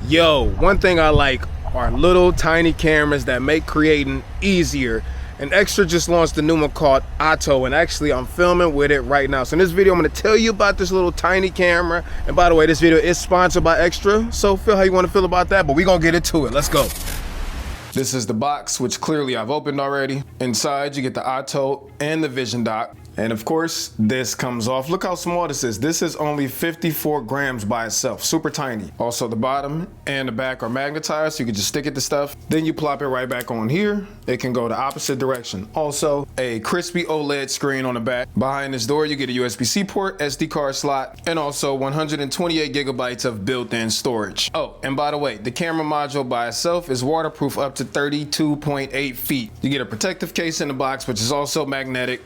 Yo, one thing I like are little tiny cameras that make creating easier. And XTRA just launched a new one called ATTO, and actually I'm filming with it right now. So in this video, I'm gonna tell you about this little tiny camera. And by the way, this video is sponsored by XTRA, so feel how you wanna feel about that, but we gonna get into it. Let's go. This is the box, which clearly I've opened already. Inside, you get the ATTO and the vision dock. And of course, this comes off. Look how small this is. This is only 54 grams by itself, super tiny. Also, the bottom and the back are magnetized, so you can just stick it to stuff. Then you plop it right back on here. It can go the opposite direction. Also, a crispy OLED screen on the back. Behind this door, you get a USB-C port, SD card slot, and also 128 gigabytes of built-in storage. Oh, and by the way, the camera module by itself is waterproof up to 32.8 feet. You get a protective case in the box, which is also magnetic.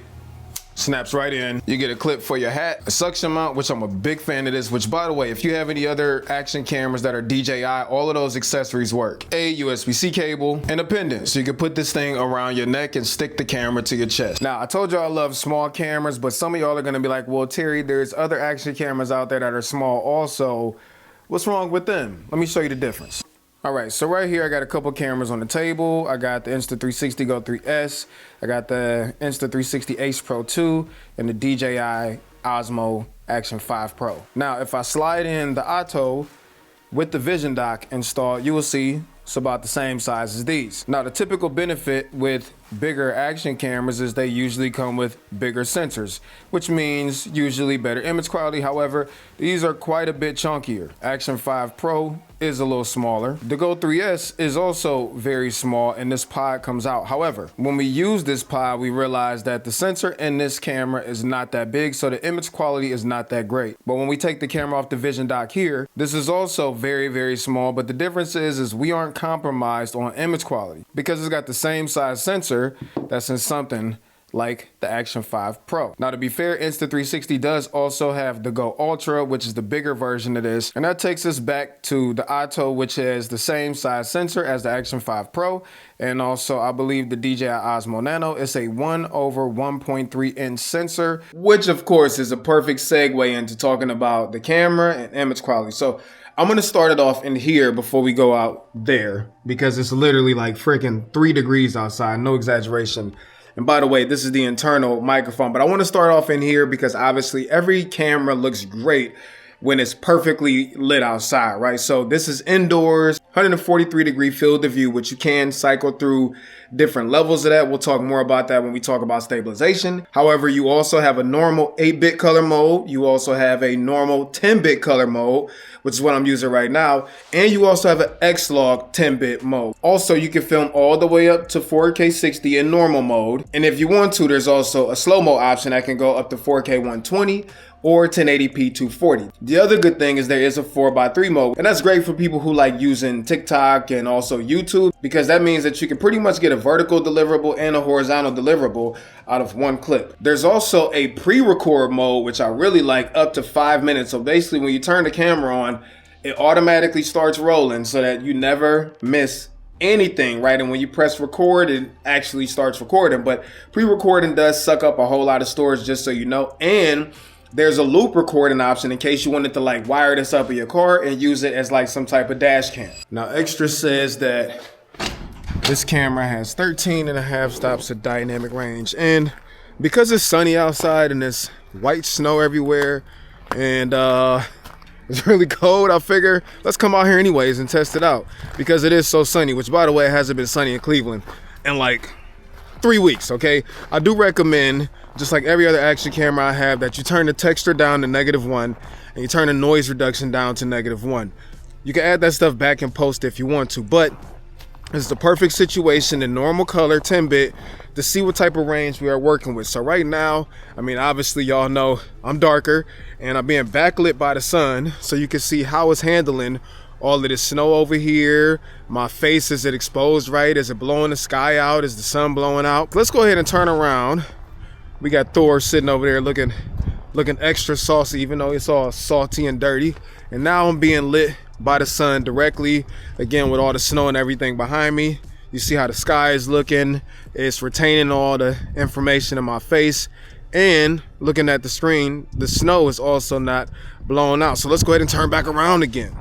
Snaps right in. You get a clip for your hat, a suction mount, which I'm a big fan of this, which by the way, if you have any other action cameras that are DJI, all of those accessories work. A USB-C cable and a pendant, so you can put this thing around your neck and stick the camera to your chest. Now, I told you I love small cameras, but some of y'all are gonna be like, well, Terry, there's other action cameras out there that are small also. What's wrong with them? Let me show you the difference. All right, so right here, I got a couple cameras on the table. I got the Insta360 Go 3S. I got the Insta360 Ace Pro 2 and the DJI Osmo Action 5 Pro. Now, if I slide in the ATTO with the vision dock installed, you will see it's about the same size as these. Now, the typical benefit with bigger action cameras is they usually come with bigger sensors, which means usually better image quality. However, these are quite a bit chunkier. Action 5 Pro is a little smaller. The Go 3S is also very small, and this pod comes out. However, when we use this pod, we realize that the sensor in this camera is not that big, so the image quality is not that great. But when we take the camera off the vision dock here, this is also very, very small, but the difference is we aren't compromised on image quality because it's got the same size sensor that's in something like the Action 5 Pro. Now, to be fair, Insta360 does also have the Go Ultra, which is the bigger version of this. And that takes us back to the ATTO, which has the same size sensor as the Action 5 Pro. And also, I believe the DJI Osmo Nano is a 1/1.3 inch sensor, which of course is a perfect segue into talking about the camera and image quality. So I'm gonna start it off in here before we go out there, because it's literally like freaking 3 degrees outside, no exaggeration. And by the way, this is the internal microphone, but I want to start off in here because obviously every camera looks great when it's perfectly lit outside, right? So this is indoors, 143-degree field of view, which you can cycle through different levels of that. We'll talk more about that when we talk about stabilization. However, you also have a normal 8-bit color mode. You also have a normal 10-bit color mode, which is what I'm using right now. And you also have an Xlog 10-bit mode. Also, you can film all the way up to 4K 60 in normal mode. And if you want to, there's also a slow-mo option that can go up to 4K 120 or 1080p 240. The other good thing is there is a 4:3 mode, and that's great for people who like using TikTok and also YouTube, because that means that you can pretty much get a vertical deliverable and a horizontal deliverable out of one clip. There's also a pre-record mode, which I really like, up to 5 minutes. So basically when you turn the camera on, it automatically starts rolling so that you never miss anything, right? And when you press record, it actually starts recording. But pre-recording does suck up a whole lot of storage, just so you know. And there's a loop recording option in case you wanted to like wire this up in your car and use it as like some type of dash cam. Now, XTRA says that this camera has 13.5 stops of dynamic range. And because it's sunny outside and there's white snow everywhere and it's really cold, I figure let's come out here anyways and test it out because it is so sunny, which by the way, it hasn't been sunny in Cleveland in like 3 weeks, okay? I do recommend, just like every other action camera I have, that you turn the texture down to -1 and you turn the noise reduction down to -1. You can add that stuff back in post if you want to, but it's the perfect situation in normal color 10-bit to see what type of range we are working with. So right now, I mean, obviously y'all know I'm darker and I'm being backlit by the sun, so you can see how it's handling all of this snow over here. My face, is it exposed right? Is it blowing the sky out? Is the sun blowing out? Let's go ahead and turn around. We got Thor sitting over there looking extra saucy, even though it's all salty and dirty. And now I'm being lit by the sun directly, again, with all the snow and everything behind me. You see how the sky is looking. It's retaining all the information in my face. And looking at the screen, the snow is also not blowing out. So let's go ahead and turn back around again.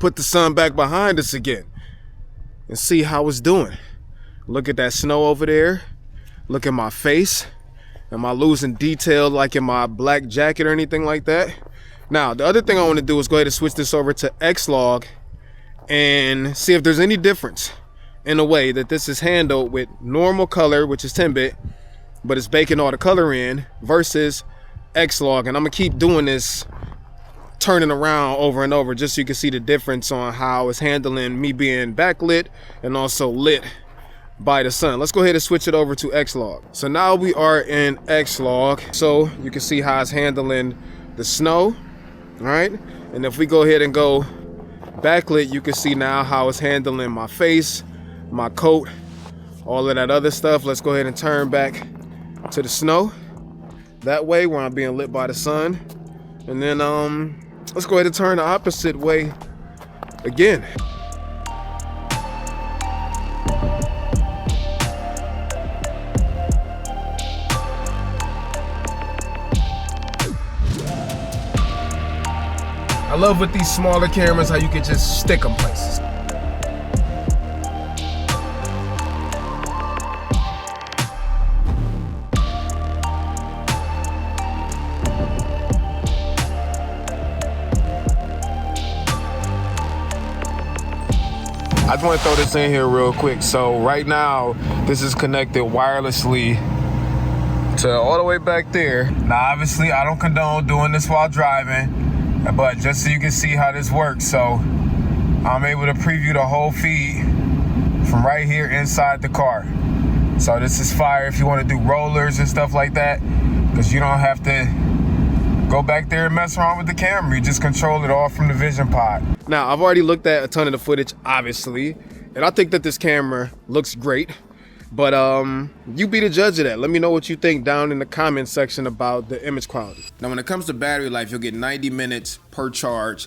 put the sun back behind us again and see how it's doing. Look at that snow over there. Look at my face. Am I losing detail like in my black jacket or anything like that? Now, the other thing I want to do is go ahead and switch this over to Xlog and see if there's any difference in the way that this is handled with normal color, which is 10-bit, but it's baking all the color in, versus Xlog. And I'm gonna keep doing this, turning around over and over, just so you can see the difference on how it's handling me being backlit and also lit by the sun. Let's go ahead and switch it over to Xlog. So now we are in Xlog, so you can see how it's handling the snow. All right, and if we go ahead and go backlit, you can see now how it's handling my face, my coat, all of that other stuff. Let's go ahead and turn back to the snow that way where I'm being lit by the sun, and then let's go ahead and turn the opposite way again. I love with these smaller cameras how you can just stick them places. I just want to throw this in here real quick. So right now, this is connected wirelessly to all the way back there. Now, obviously, I don't condone doing this while driving, but just so you can see how this works. So I'm able to preview the whole feed from right here inside the car. So this is fire if you want to do rollers and stuff like that, because you don't have to go back there and mess around with the camera. You just control it all from the Vision Pod. Now, I've already looked at a ton of the footage, obviously, and I think that this camera looks great. But you be the judge of that. Let me know what you think down in the comment section about the image quality. Now, when it comes to battery life, you'll get 90 minutes per charge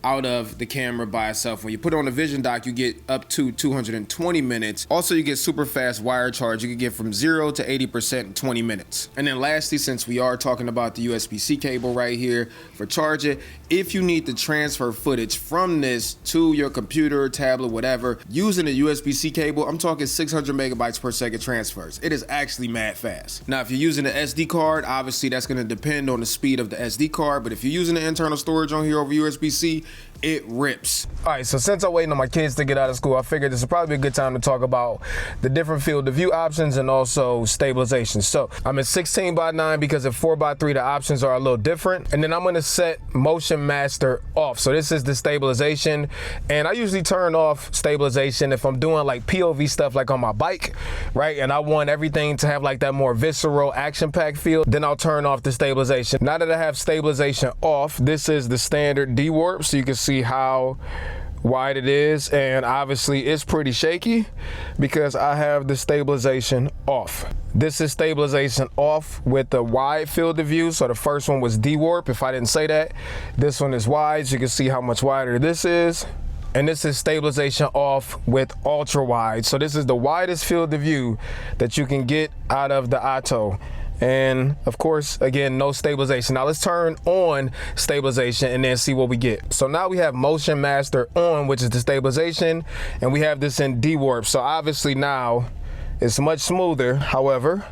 out of the camera by itself. When you put it on the Vision dock, you get up to 220 minutes. Also, you get super fast wire charge. You can get from 0 to 80% in 20 minutes. And then lastly, since we are talking about the USB-C cable right here for charging, if you need to transfer footage from this to your computer, tablet, whatever, using a USB-C cable, I'm talking 600 megabytes per second transfers. It is actually mad fast. Now, if you're using an SD card, obviously that's gonna depend on the speed of the SD card, but if you're using the internal storage on here over USB-C, it rips. All right, so since I'm waiting on my kids to get out of school, I figured this would probably be a good time to talk about the different field of view options and also stabilization. So I'm at 16:9 because at 4:3 the options are a little different. And then I'm gonna set Motion Master off. So this is the stabilization. And I usually turn off stabilization if I'm doing like POV stuff like on my bike, right? And I want everything to have like that more visceral action-packed feel, then I'll turn off the stabilization. Now that I have stabilization off, this is the standard D-warp, so you can see how wide it is, and obviously it's pretty shaky because I have the stabilization off. This is stabilization off with the wide field of view. So the first one was D-warp, if I didn't say that. This one is wide, so you can see how much wider this is. And this is stabilization off with ultra wide. So this is the widest field of view that you can get out of the Atto. And of course, again, no stabilization. Now let's turn on stabilization and then see what we get. So now we have Motion Master on, which is the stabilization, and we have this in D-warp. So obviously now it's much smoother. However,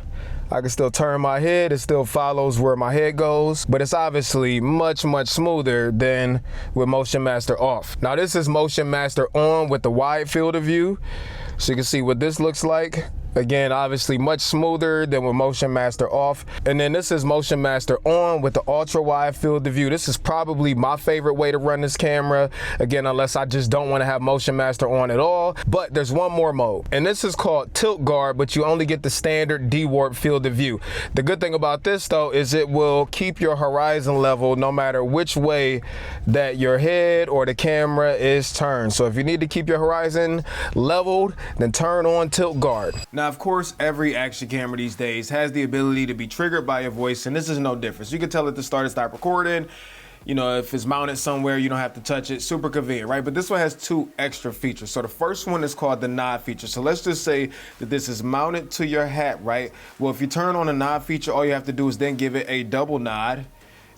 I can still turn my head. It still follows where my head goes, but it's obviously much, much smoother than with Motion Master off. Now this is Motion Master on with the wide field of view. So you can see what this looks like. Again, obviously much smoother than with Motion Master off. And then this is Motion Master on with the ultra wide field of view. This is probably my favorite way to run this camera. Again, unless I just don't want to have Motion Master on at all. But there's one more mode, and this is called Tilt Guard, but you only get the standard D-warp field of view. The good thing about this though is it will keep your horizon level no matter which way that your head or the camera is turned. So if you need to keep your horizon leveled, then turn on Tilt Guard. Now, of course, every action camera these days has the ability to be triggered by your voice, and this is no different. So you can tell it to start and stop recording. You know, if it's mounted somewhere, you don't have to touch it. Super convenient, right? But this one has two extra features. So the first one is called the nod feature. So let's just say that this is mounted to your hat, right? Well, if you turn on the nod feature, all you have to do is then give it a double nod.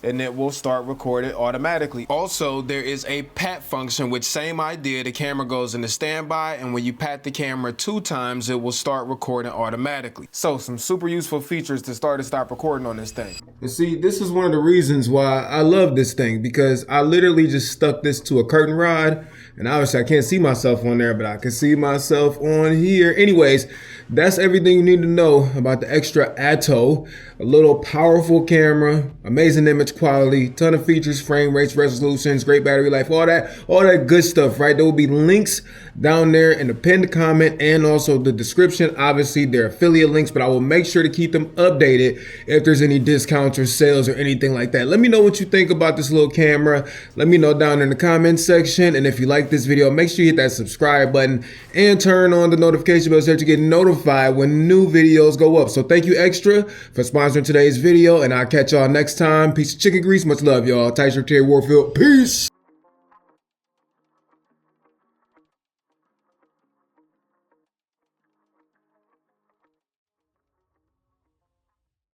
and it will start recording automatically. Also, there is a pat function, which same idea, the camera goes into standby, and when you pat the camera 2 times, it will start recording automatically. So some super useful features to start and stop recording on this thing. And see, this is one of the reasons why I love this thing, because I literally just stuck this to a curtain rod, and obviously I can't see myself on there, but I can see myself on here. Anyways, that's everything you need to know about the XTRA ATTO. A little powerful camera, amazing image quality, ton of features, frame rates, resolutions, great battery life, all that good stuff, right? There will be links down there in the pinned comment and also the description. Obviously, they're affiliate links, but I will make sure to keep them updated if there's any discounts or sales or anything like that. Let me know what you think about this little camera. Let me know down in the comment section. And if you like this video, make sure you hit that subscribe button and turn on the notification bell so that you get notified when new videos go up. So thank you, XTRA, for sponsoring today's video, and I'll catch y'all next time. Peace of chicken grease. Much love, y'all. TerryWarfield. Peace.